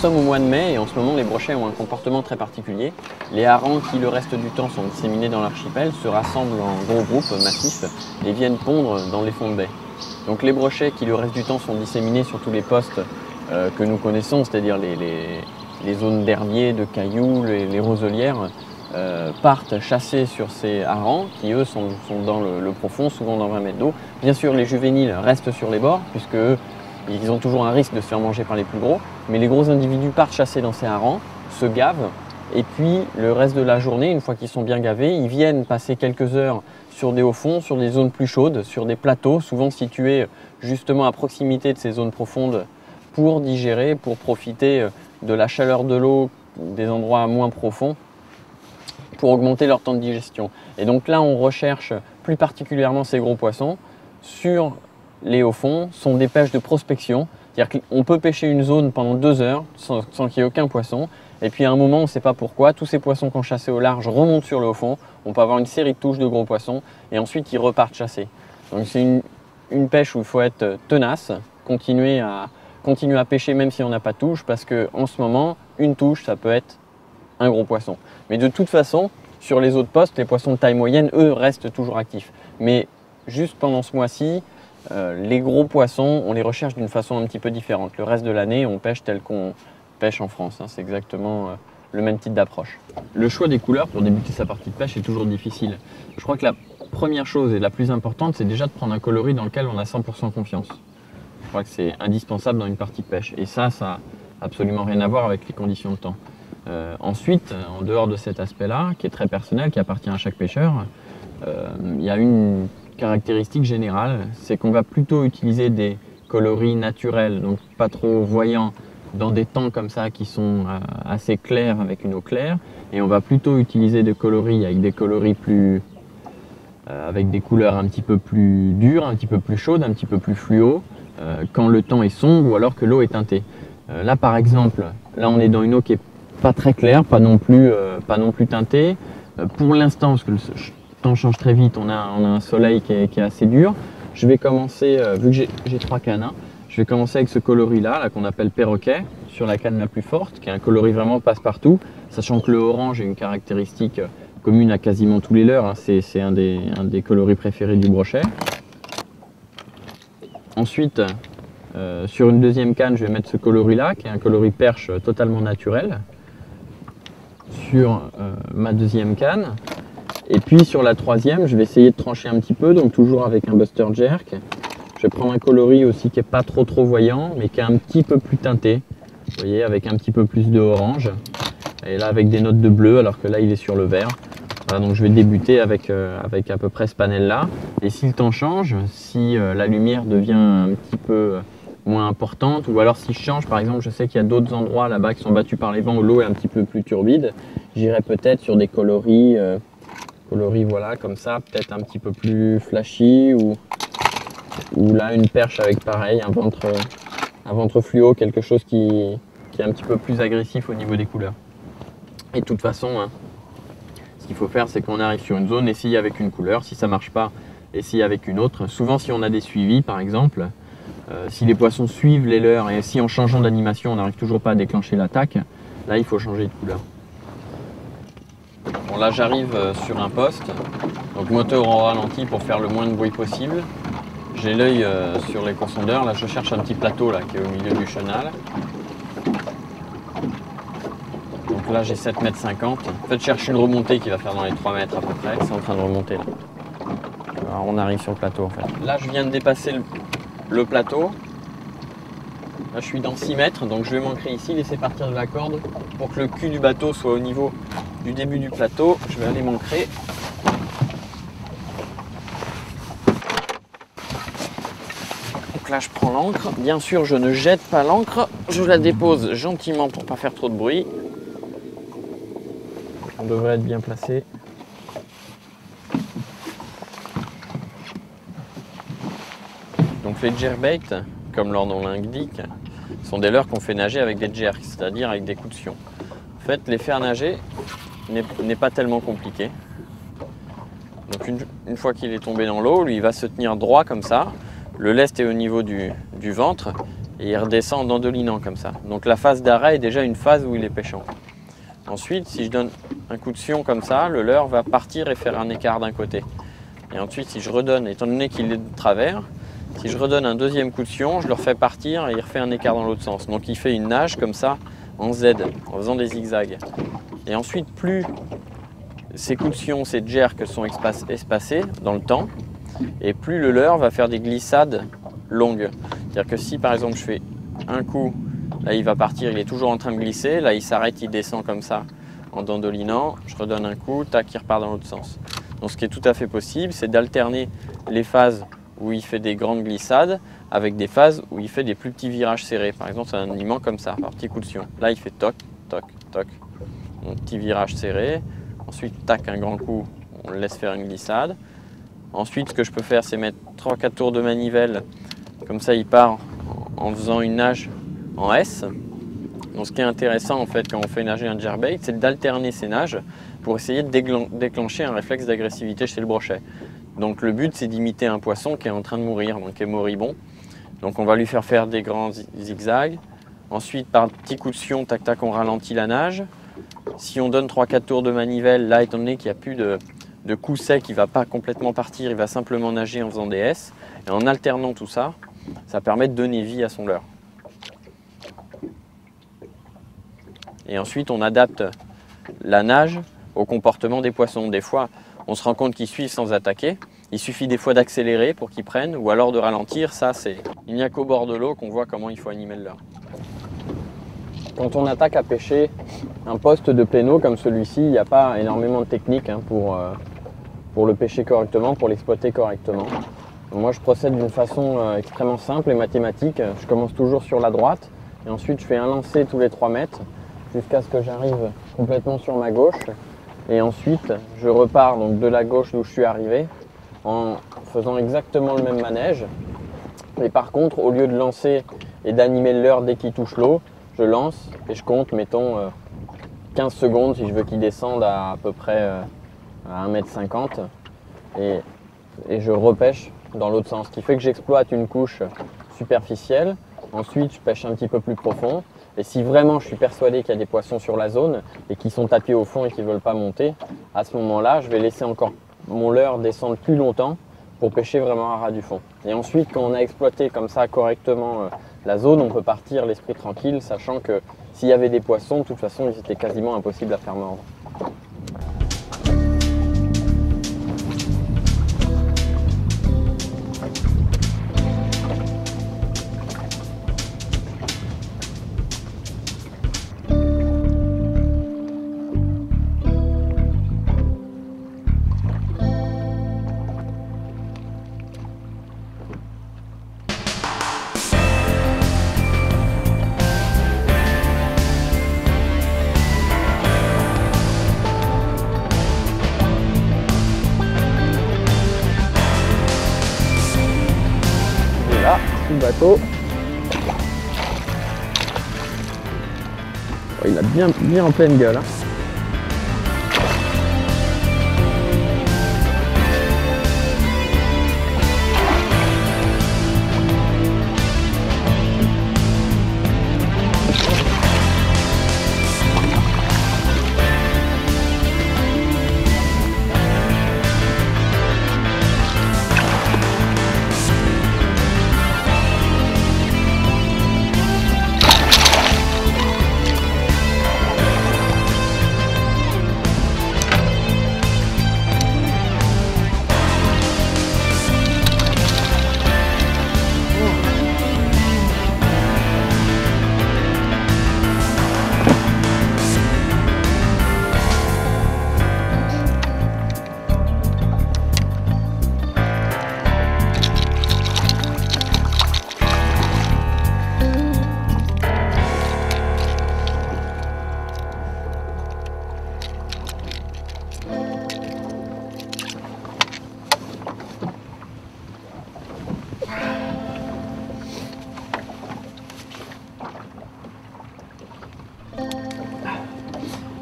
sommes au mois de mai et en ce moment les brochets ont un comportement très particulier. Les harengs qui le reste du temps sont disséminés dans l'archipel se rassemblent en gros groupes massifs et viennent pondre dans les fonds de baie. Donc les brochets qui le reste du temps sont disséminés sur tous les postes que nous connaissons, c'est-à-dire les zones d'herbiers, de cailloux, les roselières, partent chasser sur ces harengs qui eux sont dans le profond, souvent dans 20 mètres d'eau. Bien sûr les juvéniles restent sur les bords puisque eux, ils ont toujours un risque de se faire manger par les plus gros, mais les gros individus partent chasser dans ces harengs, se gavent, et puis le reste de la journée, une fois qu'ils sont bien gavés, ils viennent passer quelques heures sur des hauts fonds, sur des zones plus chaudes, sur des plateaux, souvent situés justement à proximité de ces zones profondes, pour digérer, pour profiter de la chaleur de l'eau des endroits moins profonds, pour augmenter leur temps de digestion. Et donc là, on recherche plus particulièrement ces gros poissons sur les hauts fonds, sont des pêches de prospection, c'est-à-dire qu'on peut pêcher une zone pendant 2 heures sans qu'il n'y ait aucun poisson, et puis à un moment, on ne sait pas pourquoi, tous ces poissons qu'on chassait au large remontent sur le haut fond, on peut avoir une série de touches de gros poissons, et ensuite ils repartent chasser. Donc c'est une pêche où il faut être tenace, continuer à pêcher même si on n'a pas de touche, parce qu'en ce moment, une touche, ça peut être un gros poisson. Mais de toute façon, sur les autres postes, les poissons de taille moyenne, eux, restent toujours actifs. Mais juste pendant ce mois-ci, les gros poissons, on les recherche d'une façon un petit peu différente. Le reste de l'année, on pêche tel qu'on pêche en France. C'est exactement le même type d'approche. Le choix des couleurs pour débuter sa partie de pêche est toujours difficile. Je crois que la première chose et la plus importante, c'est déjà de prendre un coloris dans lequel on a 100% confiance. Je crois que c'est indispensable dans une partie de pêche. Et ça n'a absolument rien à voir avec les conditions de temps. Ensuite, en dehors de cet aspect-là, qui est très personnel, qui appartient à chaque pêcheur, il y a une caractéristique générale, c'est qu'on va plutôt utiliser des coloris naturels, donc pas trop voyants, dans des temps comme ça qui sont assez clairs avec une eau claire, et on va plutôt utiliser des coloris avec des coloris plus avec des couleurs un petit peu plus dures, un petit peu plus chaudes, un petit peu plus fluo, quand le temps est sombre ou alors que l'eau est teintée. Là par exemple, là on est dans une eau qui est pas très claire, pas non plus teintée. Pour l'instant, parce que le temps change très vite, on a un soleil qui est assez dur. Je vais commencer, vu que j'ai 3 cannes, hein, je vais commencer avec ce coloris-là qu'on appelle perroquet, sur la canne la plus forte, qui est un coloris vraiment passe-partout, sachant que le orange est une caractéristique commune à quasiment tous les leurres, hein, c'est un des coloris préférés du brochet. Ensuite, sur une deuxième canne, je vais mettre ce coloris-là, qui est un coloris perche totalement naturel, sur ma deuxième canne. Et puis sur la troisième, je vais essayer de trancher un petit peu, donc toujours avec un Buster Jerk. Je vais prendre un coloris aussi qui n'est pas trop voyant, mais qui est un petit peu plus teinté. Vous voyez, avec un petit peu plus de orange. Et là avec des notes de bleu, alors que là il est sur le vert. Voilà, donc je vais débuter avec à peu près ce panel-là. Et si le temps change, si la lumière devient un petit peu moins importante, ou alors si je change, par exemple, je sais qu'il y a d'autres endroits là-bas qui sont battus par les vents où l'eau est un petit peu plus turbide, j'irai peut-être sur des coloris voilà, comme ça, peut-être un petit peu plus flashy, ou là une perche avec pareil, un ventre fluo, quelque chose qui est un petit peu plus agressif au niveau des couleurs. Et de toute façon, hein, ce qu'il faut faire, c'est qu'on arrive sur une zone, essayer avec une couleur, si ça ne marche pas, essayer avec une autre. Souvent, si on a des suivis, par exemple, si les poissons suivent les leurres et si en changeant d'animation, on n'arrive toujours pas à déclencher l'attaque, là, il faut changer de couleur. Bon, là, j'arrive sur un poste, donc moteur au ralenti pour faire le moins de bruit possible. J'ai l'œil sur les coursondeurs, là, je cherche un petit plateau là, qui est au milieu du chenal. Donc là, j'ai 7,50 m. En fait, je cherche une remontée qui va faire dans les 3 mètres à peu près. C'est en train de remonter là. Alors, on arrive sur le plateau en fait. Là, je viens de dépasser le plateau. Là, je suis dans 6 mètres, donc je vais m'ancrer ici, laisser partir de la corde pour que le cul du bateau soit au niveau du début du plateau. Je vais aller m'ancrer. Donc là, je prends l'ancre. Bien sûr, je ne jette pas l'ancre. Je la dépose gentiment pour ne pas faire trop de bruit. On devrait être bien placé. Donc les jerkbait, comme leur nom l'indique, sont des leurres qu'on fait nager avec des jerks, c'est-à-dire avec des coups de sion. En fait, les faire nager n'est pas tellement compliqué. Donc une fois qu'il est tombé dans l'eau, lui il va se tenir droit comme ça. Le lest est au niveau du ventre et il redescend en dandolinant comme ça. Donc la phase d'arrêt est déjà une phase où il est pêchant. Ensuite, si je donne un coup de sion comme ça, le leurre va partir et faire un écart d'un côté. Et ensuite, si je redonne, étant donné qu'il est de travers, si je redonne un deuxième coup de sion, je le refais partir et il refait un écart dans l'autre sens. Donc il fait une nage comme ça en Z, en faisant des zigzags. Et ensuite, plus ces coups de sion, ces jerks sont espacés dans le temps, et plus le leurre va faire des glissades longues. C'est-à-dire que si par exemple je fais un coup, là il va partir, il est toujours en train de glisser, là il s'arrête, il descend comme ça en dandolinant, je redonne un coup, tac, il repart dans l'autre sens. Donc ce qui est tout à fait possible, c'est d'alterner les phases où il fait des grandes glissades avec des phases où il fait des plus petits virages serrés. Par exemple, c'est un aliment comme ça, par petit coup de sion. Là il fait toc, toc, toc, un petit virage serré. Ensuite, tac, un grand coup, on le laisse faire une glissade. Ensuite, ce que je peux faire, c'est mettre 3-4 tours de manivelle. Comme ça, il part en faisant une nage en S. Donc, ce qui est intéressant, en fait, quand on fait nager un jerkbait, c'est d'alterner ces nages pour essayer de déclencher un réflexe d'agressivité chez le brochet. Donc, le but, c'est d'imiter un poisson qui est en train de mourir, donc qui est moribond. Donc, on va lui faire des grands zigzags. Ensuite, par petits coups de sion, tac, tac, on ralentit la nage. Si on donne 3-4 tours de manivelle, là, étant donné qu'il n'y a plus de coup sec, il ne va pas complètement partir, il va simplement nager en faisant des S. Et en alternant tout ça, ça permet de donner vie à son leurre. Et ensuite, on adapte la nage au comportement des poissons. Des fois, on se rend compte qu'ils suivent sans attaquer. Il suffit des fois d'accélérer pour qu'ils prennent, ou alors de ralentir. Il n'y a qu'au bord de l'eau qu'on voit comment il faut animer le leurre. Quand on attaque à pêcher un poste de pléno comme celui-ci, il n'y a pas énormément de technique pour le pêcher correctement, pour l'exploiter correctement. Moi, je procède d'une façon extrêmement simple et mathématique. Je commence toujours sur la droite et ensuite je fais un lancer tous les 3 mètres jusqu'à ce que j'arrive complètement sur ma gauche. Et ensuite, je repars donc de la gauche d'où je suis arrivé en faisant exactement le même manège. Et par contre, au lieu de lancer et d'animer le leurre dès qu'il touche l'eau, je lance et je compte, mettons, 15 secondes si je veux qu'il descende à peu près à 1,50 m et je repêche dans l'autre sens. Ce qui fait que j'exploite une couche superficielle. Ensuite, je pêche un petit peu plus profond. Et si vraiment je suis persuadé qu'il y a des poissons sur la zone et qui sont tapis au fond et qui ne veulent pas monter, à ce moment-là, je vais laisser encore mon leurre descendre plus longtemps pour pêcher vraiment à ras du fond. Et ensuite, quand on a exploité comme ça correctement la zone, on peut partir l'esprit tranquille, sachant que s'il y avait des poissons, de toute façon, ils étaient quasiment impossibles à faire mordre. Là, sous le bateau. Oh, il a bien en pleine gueule. Hein.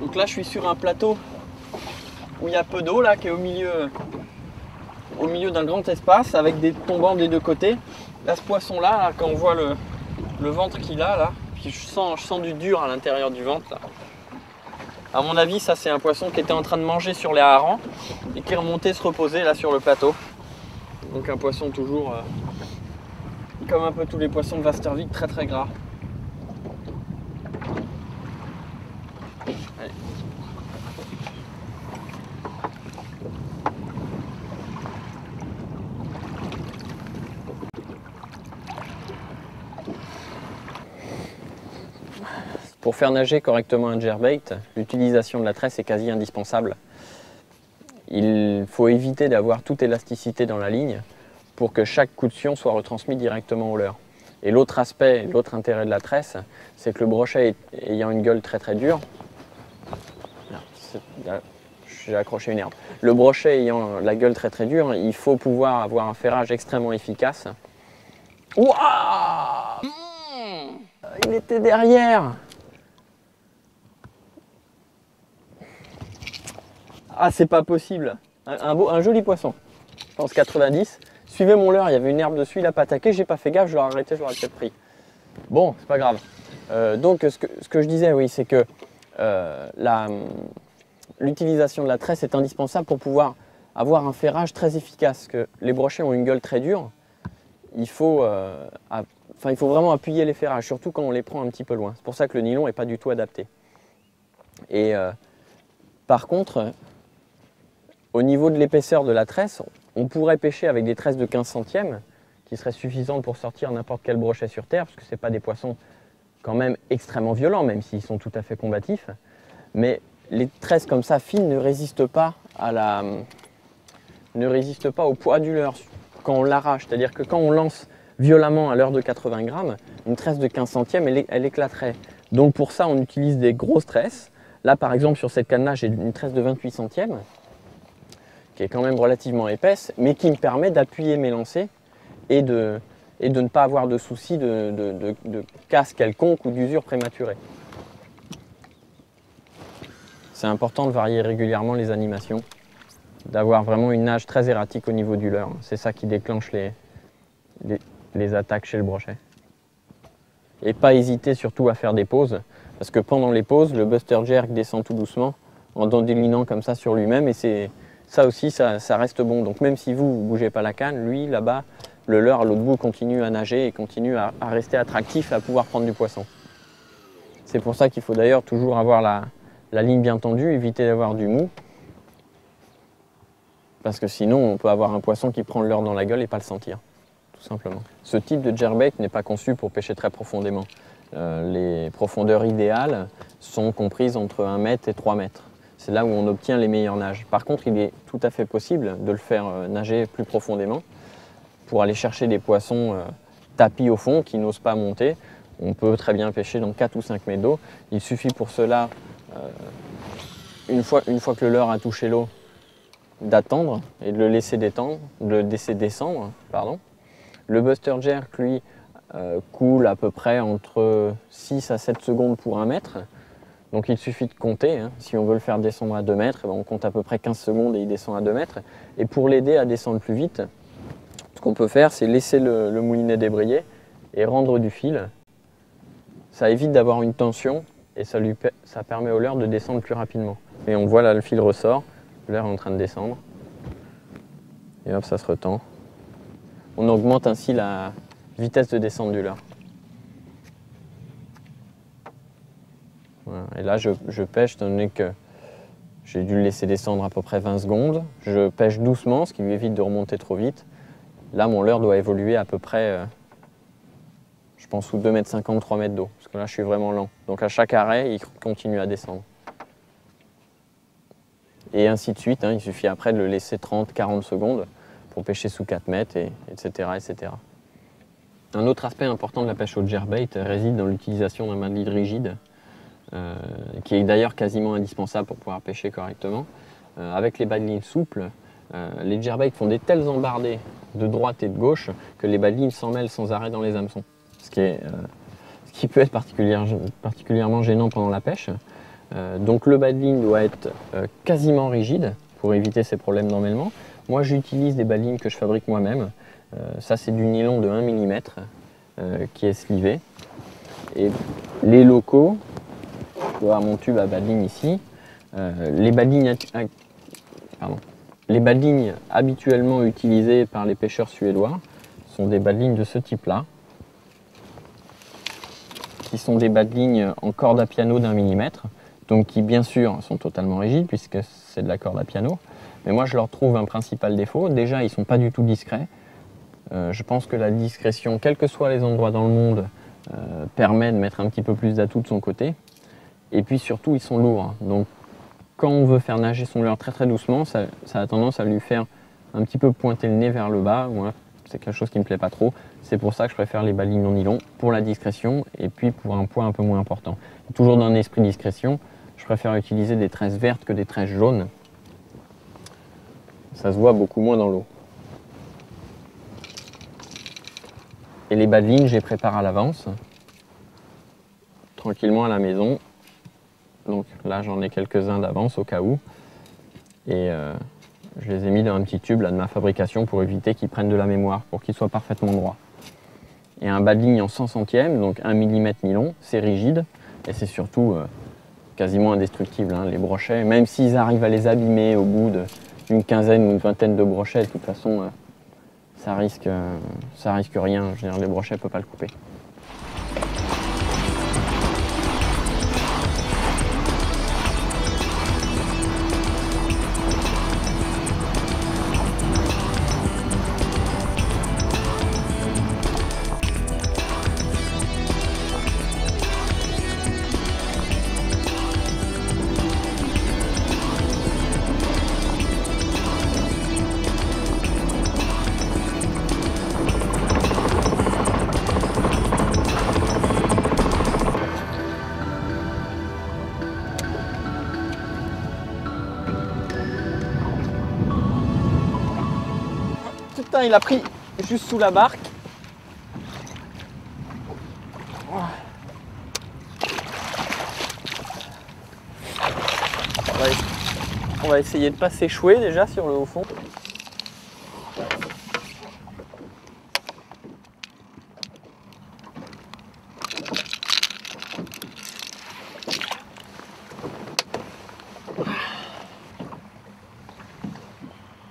Donc là, je suis sur un plateau où il y a peu d'eau, là, qui est au milieu d'un grand espace avec des tombants des deux côtés. Là, ce poisson-là, là, quand on voit le ventre qu'il a là, puis je sens du dur à l'intérieur du ventre là. À mon avis, ça c'est un poisson qui était en train de manger sur les harengs et qui est remonté se reposer là sur le plateau. Donc un poisson toujours, comme un peu tous les poissons de Wastervik, très très gras. Allez. Pour faire nager correctement un jerkbait, l'utilisation de la tresse est quasi indispensable. Il faut éviter d'avoir toute élasticité dans la ligne pour que chaque coup de fion soit retransmis directement au leurre. Et l'autre aspect, l'autre intérêt de la tresse, c'est que le brochet ayant une gueule très très dure, j'ai accroché une herbe. Le brochet ayant la gueule très très dure, il faut pouvoir avoir un ferrage extrêmement efficace. Ouah, il était derrière. Ah, c'est pas possible. Un joli poisson. Je pense 90. Suivez mon leurre, il y avait une herbe dessus, il n'a pas attaqué, j'ai pas fait gaffe, je l'aurais arrêté, je l'aurais peut-être pris. Bon, c'est pas grave. Donc, ce que je disais, oui, c'est que l'utilisation de la tresse est indispensable pour pouvoir avoir un ferrage très efficace. Que les brochets ont une gueule très dure. Il faut vraiment appuyer les ferrages, surtout quand on les prend un petit peu loin. C'est pour ça que le nylon n'est pas du tout adapté. Et par contre, au niveau de l'épaisseur de la tresse, on pourrait pêcher avec des tresses de 15 centièmes qui seraient suffisantes pour sortir n'importe quel brochet sur terre, parce que ce n'est pas des poissons quand même extrêmement violents, même s'ils sont tout à fait combatifs. Mais les tresses comme ça, fines, ne résistent pas au poids du leurre quand on l'arrache. C'est-à-dire que quand on lance violemment à leurre de 80 grammes, une tresse de 15 centièmes, elle éclaterait. Donc pour ça, on utilise des grosses tresses. Là, par exemple, sur cette canne-là, j'ai une tresse de 28 centièmes, qui est quand même relativement épaisse, mais qui me permet d'appuyer mes lancers et de ne pas avoir de soucis de casse quelconque ou d'usure prématurée. C'est important de varier régulièrement les animations, d'avoir vraiment une nage très erratique au niveau du leurre. C'est ça qui déclenche les attaques chez le brochet. Et pas hésiter surtout à faire des pauses, parce que pendant les pauses, le buster jerk descend tout doucement en dandilinant comme ça sur lui-même, et ça aussi, ça reste bon. Donc même si vous ne bougez pas la canne, lui, là-bas, le leurre à l'autre bout continue à nager et continue à rester attractif et à pouvoir prendre du poisson. C'est pour ça qu'il faut d'ailleurs toujours avoir la ligne bien tendue, éviter d'avoir du mou, parce que sinon on peut avoir un poisson qui prend le leurre dans la gueule et pas le sentir, tout simplement. Ce type de jerkbait n'est pas conçu pour pêcher très profondément. Les profondeurs idéales sont comprises entre 1 mètre et 3 mètres. C'est là où on obtient les meilleures nages. Par contre, il est tout à fait possible de le faire nager plus profondément pour aller chercher des poissons tapis au fond qui n'osent pas monter. On peut très bien pêcher dans 4 ou 5 mètres d'eau. Il suffit pour cela, une fois que le leurre a touché l'eau, d'attendre et de le laisser descendre. Pardon. Le buster jerk, lui, coule à peu près entre 6 à 7 secondes pour 1 mètre. Donc il suffit de compter. Hein. Si on veut le faire descendre à 2 mètres, on compte à peu près 15 secondes et il descend à 2 mètres. Et pour l'aider à descendre plus vite, ce qu'on peut faire, c'est laisser le moulinet débrayer et rendre du fil. Ça évite d'avoir une tension et ça permet au leurre de descendre plus rapidement. Et on voit là, le fil ressort, le leurre est en train de descendre. Et hop, ça se retend. On augmente ainsi la vitesse de descente du leurre. Voilà. Et là, je pêche, étant donné que j'ai dû le laisser descendre à peu près 20 secondes. Je pêche doucement, ce qui lui évite de remonter trop vite. Là, mon leurre doit évoluer à peu près, je pense, sous 2,50 m, 3 mètres d'eau. Parce que là, je suis vraiment lent. Donc à chaque arrêt, il continue à descendre. Et ainsi de suite, hein, il suffit après de le laisser 30-40 secondes pour pêcher sous 4 mètres, etc., etc. Un autre aspect important de la pêche au jerkbait réside dans l'utilisation d'un mât lead rigide, qui est d'ailleurs quasiment indispensable pour pouvoir pêcher correctement. Avec les bas de ligne souples, les jerkbaits font des telles embardées de droite et de gauche que les bas de ligne s'en mêlent sans arrêt dans les hameçons. Ce qui peut être particulièrement gênant pendant la pêche. Donc le bas de ligne doit être quasiment rigide pour éviter ces problèmes d'emmêlement. Moi j'utilise des bas de ligne que je fabrique moi-même. Ça c'est du nylon de 1 mm qui est slivé. Et les locaux, je dois avoir mon tube à bas de ligne ici, les bas de lignes habituellement utilisés par les pêcheurs suédois sont des bas de ligne de ce type-là, qui sont des bas de ligne en corde à piano d'1 mm, donc qui bien sûr sont totalement rigides puisque c'est de la corde à piano. Mais moi je leur trouve un principal défaut. Déjà, ils ne sont pas du tout discrets. Je pense que la discrétion, quels que soient les endroits dans le monde, permet de mettre un petit peu plus d'atout de son côté. Et puis surtout, ils sont lourds. Donc quand on veut faire nager son leurre très très doucement, ça a tendance à lui faire un petit peu pointer le nez vers le bas. Moi, c'est quelque chose qui ne me plaît pas trop. C'est pour ça que je préfère les bas de ligne en nylon, pour la discrétion et puis pour un poids un peu moins important. Et toujours dans un esprit discrétion, je préfère utiliser des tresses vertes que des tresses jaunes. Ça se voit beaucoup moins dans l'eau. Et les bas de ligne, je les prépare à l'avance, tranquillement à la maison. Donc là, j'en ai quelques-uns d'avance au cas où. Et je les ai mis dans un petit tube là, de ma fabrication pour éviter qu'ils prennent de la mémoire, pour qu'ils soient parfaitement droits. Et un bas de ligne en 100 centièmes, donc 1 mm nylon, c'est rigide et c'est surtout quasiment indestructible. Hein. Les brochets, même s'ils arrivent à les abîmer au bout d'une quinzaine ou une vingtaine de brochets, de toute façon, ça risque rien. Je veux dire, les brochets ne peuvent pas le couper. Putain, il a pris juste sous la barque. On va essayer de ne pas s'échouer déjà sur le haut fond.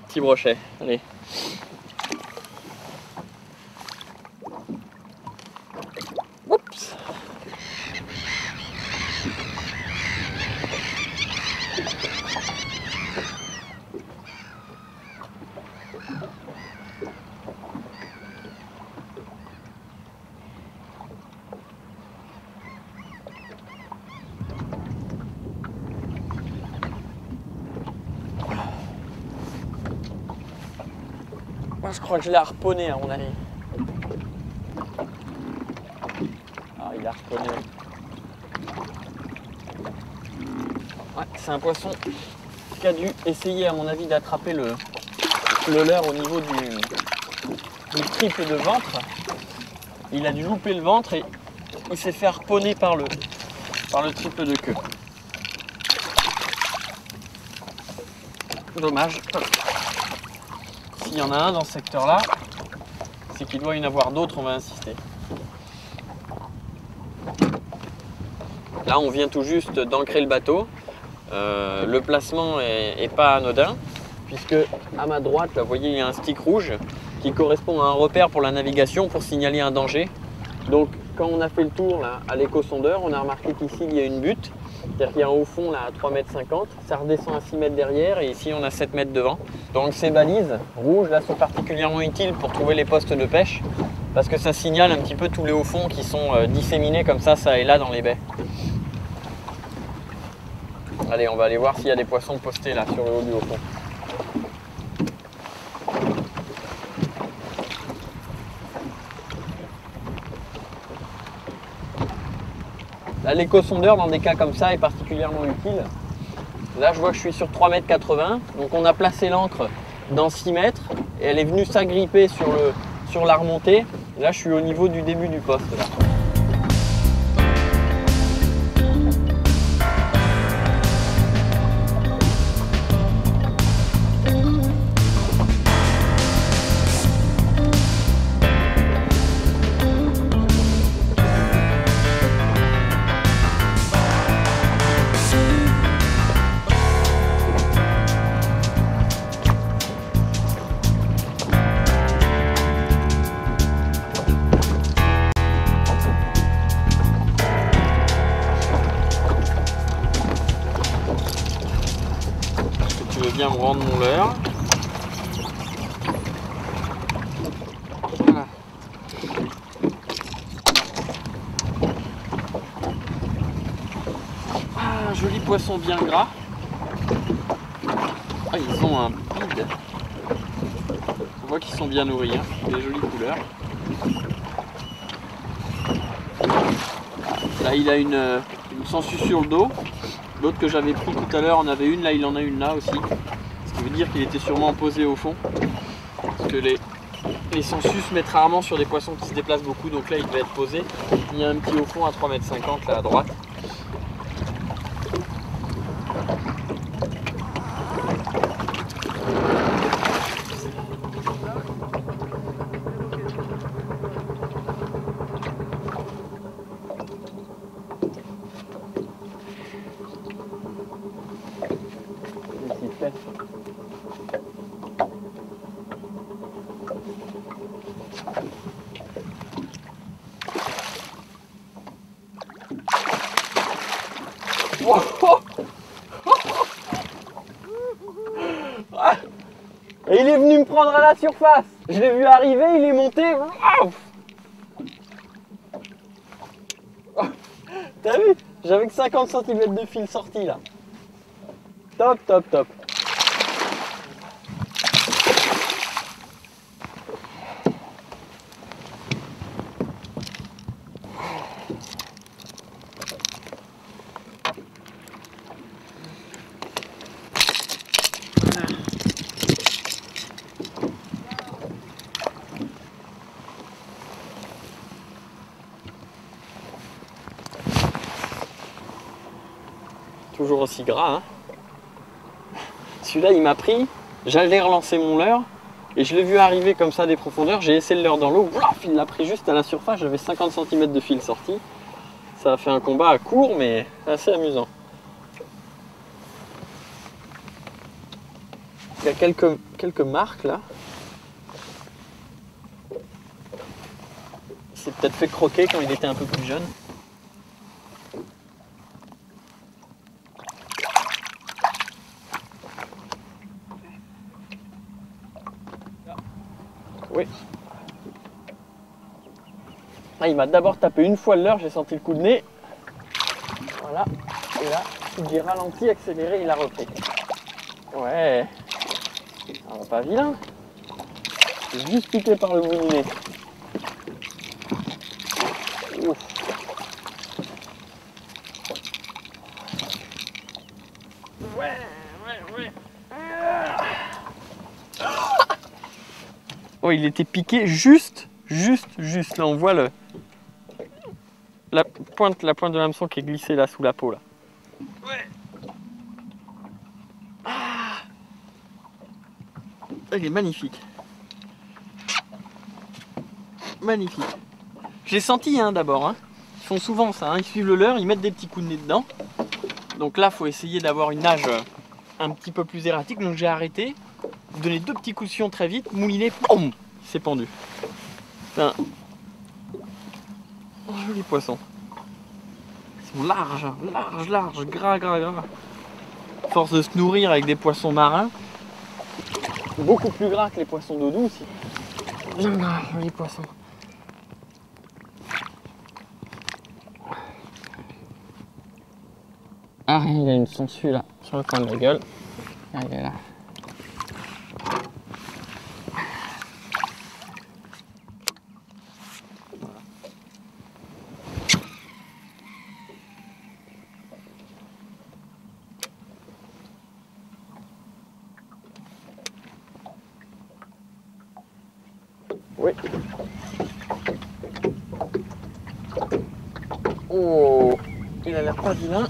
Petit brochet, allez. Oups. Moi, je crois que je l'ai harponné à mon avis. Ah, il a harponné. Ouais, c'est un poisson qui a dû essayer à mon avis d'attraper le leurre au niveau du triple de ventre. Il a dû louper le ventre et il s'est fait harponner par le triple de queue. Dommage. S'il y en a un dans ce secteur-là, c'est qu'il doit y en avoir d'autres, on va insister. Là, on vient tout juste d'ancrer le bateau. Le placement est pas anodin, puisque à ma droite, là, vous voyez, il y a un stick rouge qui correspond à un repère pour la navigation, pour signaler un danger. Donc, quand on a fait le tour là, à l'éco-sondeur, on a remarqué qu'ici, il y a une butte. C'est-à-dire qu'il y a un haut fond là, à 3,50 m, ça redescend à 6 mètres derrière et ici on a 7 mètres devant. Donc ces balises rouges là sont particulièrement utiles pour trouver les postes de pêche parce que ça signale un petit peu tous les hauts fonds qui sont disséminés comme ça et là dans les baies. Allez, on va aller voir s'il y a des poissons postés là sur le haut du haut fond. L'éco-sondeur dans des cas comme ça est particulièrement utile. Là je vois que je suis sur 3,80 m, donc on a placé l'ancre dans 6 mètres et elle est venue s'agripper sur la remontée. Et là je suis au niveau du début du poste. Là. qui veut bien me rendre mon leurre. Voilà. Ah, joli poisson bien gras. Ah, ils ont un bide. On voit qu'ils sont bien nourris, hein. Des jolies couleurs. Là, il a une sangsue sur le dos. L'autre que j'avais pris tout à l'heure en avait une, là il en a une là aussi. Ce qui veut dire qu'il était sûrement posé au fond. Parce que les sangsues se mettent rarement sur des poissons qui se déplacent beaucoup, donc là il devait être posé. Il y a un petit au fond à 3,50 m là à droite. Et il est venu me prendre à la surface. Je l'ai vu arriver, il est monté. T'as vu? J'avais que 50 cm de fil sorti là. Top, top, top. Toujours aussi gras, hein. Celui-là il m'a pris, j'allais relancer mon leurre et je l'ai vu arriver comme ça des profondeurs, j'ai essayé le leurre dans l'eau, il l'a pris juste à la surface, j'avais 50 cm de fil sorti. Ça a fait un combat à court mais assez amusant. Il y a quelques marques là. Il s'est peut-être fait croquer quand il était un peu plus jeune. Oui. Ah, il m'a d'abord tapé une fois le leurre, j'ai senti le coup de nez. Voilà. Et là, j'ai ralenti, accéléré, il a repris. Ouais. Ça va pas vilain. J'ai juste piqué par le bout du nez. Ouf. Ouais. Oh, il était piqué juste. Là, on voit la pointe de l'hameçon qui est glissée là sous la peau là. Ouais. Ah. Il est magnifique. Magnifique. Je l'ai senti hein, d'abord. Hein. Ils font souvent ça. Hein. Ils suivent le leurre, ils mettent des petits coups de nez dedans. Donc là, il faut essayer d'avoir une nage un petit peu plus erratique. Donc j'ai arrêté. Donner deux petits coups de fion très vite, mouliné, boum, il s'est pendu. C'est un joli poisson. Ils sont larges, gras. Force de se nourrir avec des poissons marins, beaucoup plus gras que les poissons d'eau douce. Bien gras, joli poisson. Ah, il y a une sangsue là, sur le coin de la gueule. Ah, il est là. Oui. Oh, il a l'air pas vilain.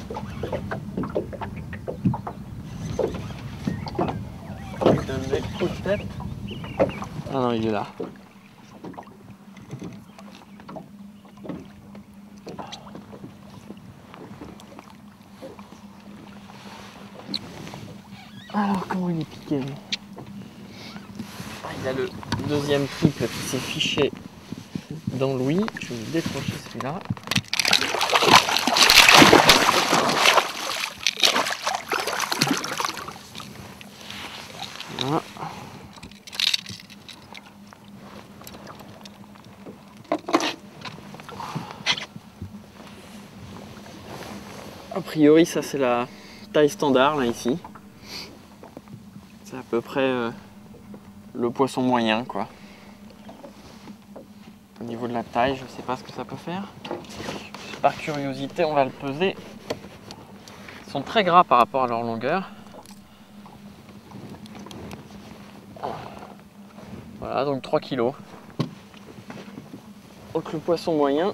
Il donne des coups de tête. Ah non, il est là. Alors, comment il est piqué lui? Il y a le deuxième triple qui s'est fiché dans l'ouïe. Je vais vous décrocher celui-là. Voilà. A priori, ça c'est la taille standard là ici. C'est à peu près le poisson moyen quoi. Au niveau de la taille, je sais pas ce que ça peut faire. Par curiosité, on va le peser. Ils sont très gras par rapport à leur longueur. Voilà, donc 3 kg. Donc le poisson moyen,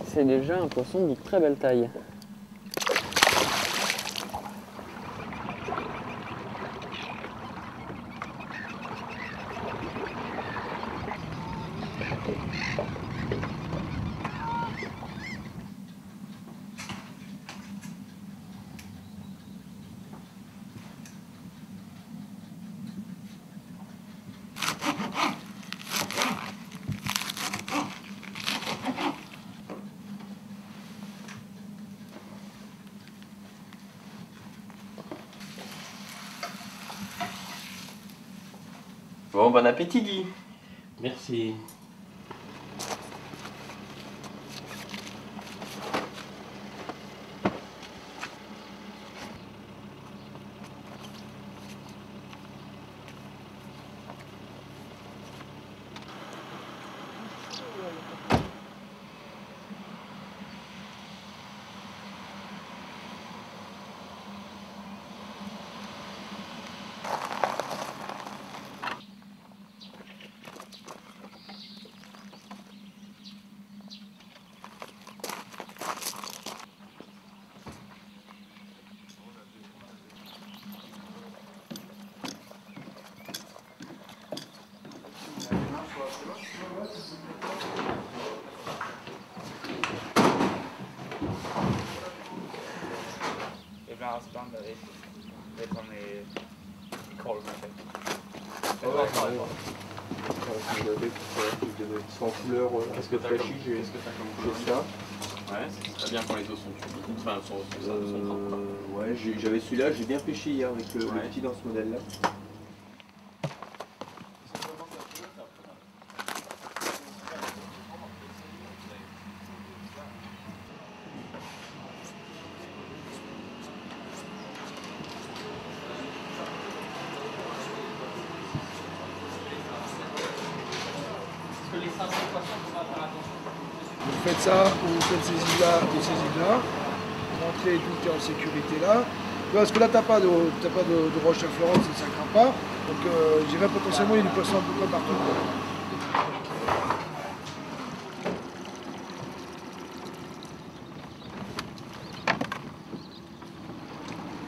c'est déjà un poisson de très belle taille. Bon, bon appétit Guy. Merci. Ibland blandar vi. Det kommer i kolven. Sans couleur, Qu'est-ce que t'as comme, j'ai ça. Ouais, c'est bien quand les os sont cuits. Enfin, sont Ouais, j'avais celui-là, j'ai bien pêché hier avec le Ouais. petit dans ce modèle-là. Vous faites ça, vous faites ces îles-là et ces îles-là, rentrez, tout est en sécurité là. Parce que là, t'as pas de roche à Florence et ça craint pas. Donc, je dirais potentiellement, il y a du poisson un peu comme partout.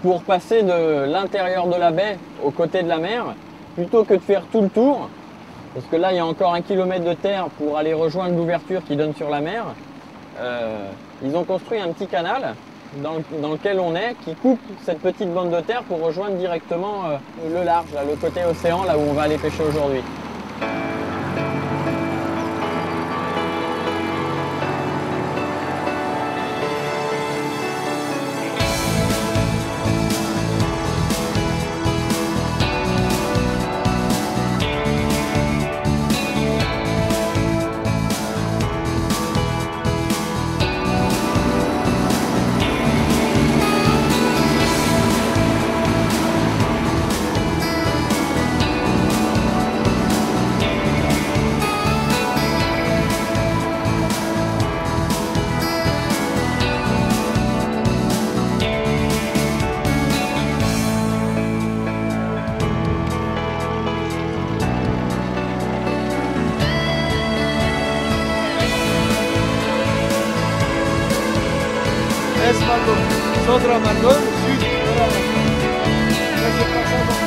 Pour passer de l'intérieur de la baie au côté de la mer, plutôt que de faire tout le tour, parce que là il y a encore 1 kilomètre de terre pour aller rejoindre l'ouverture qui donne sur la mer, ils ont construit un petit canal dans lequel on est, qui coupe cette petite bande de terre pour rejoindre directement le large, là, le côté océan, là où on va aller pêcher aujourd'hui. Est Margon, centre Margon, sud, voilà. Là, c'est pas ça, donc.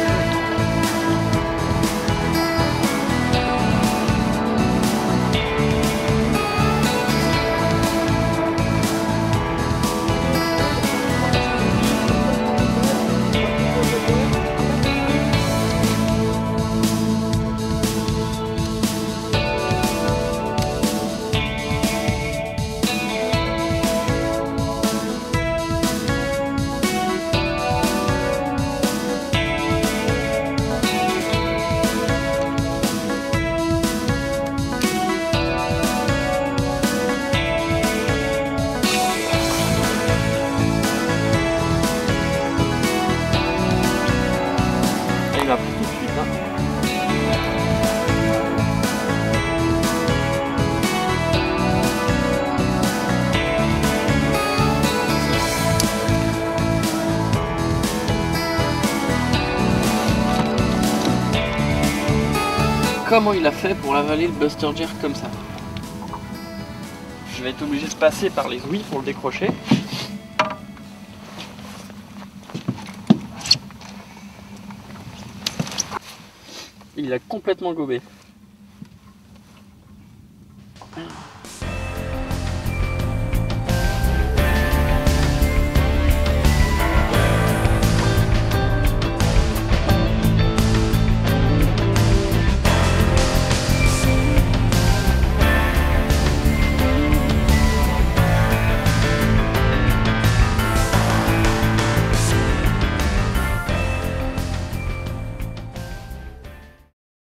comment il a fait pour avaler le Buster Jerk comme ça. Je vais être obligé de passer par les ouïes pour le décrocher. Il l'a complètement gobé.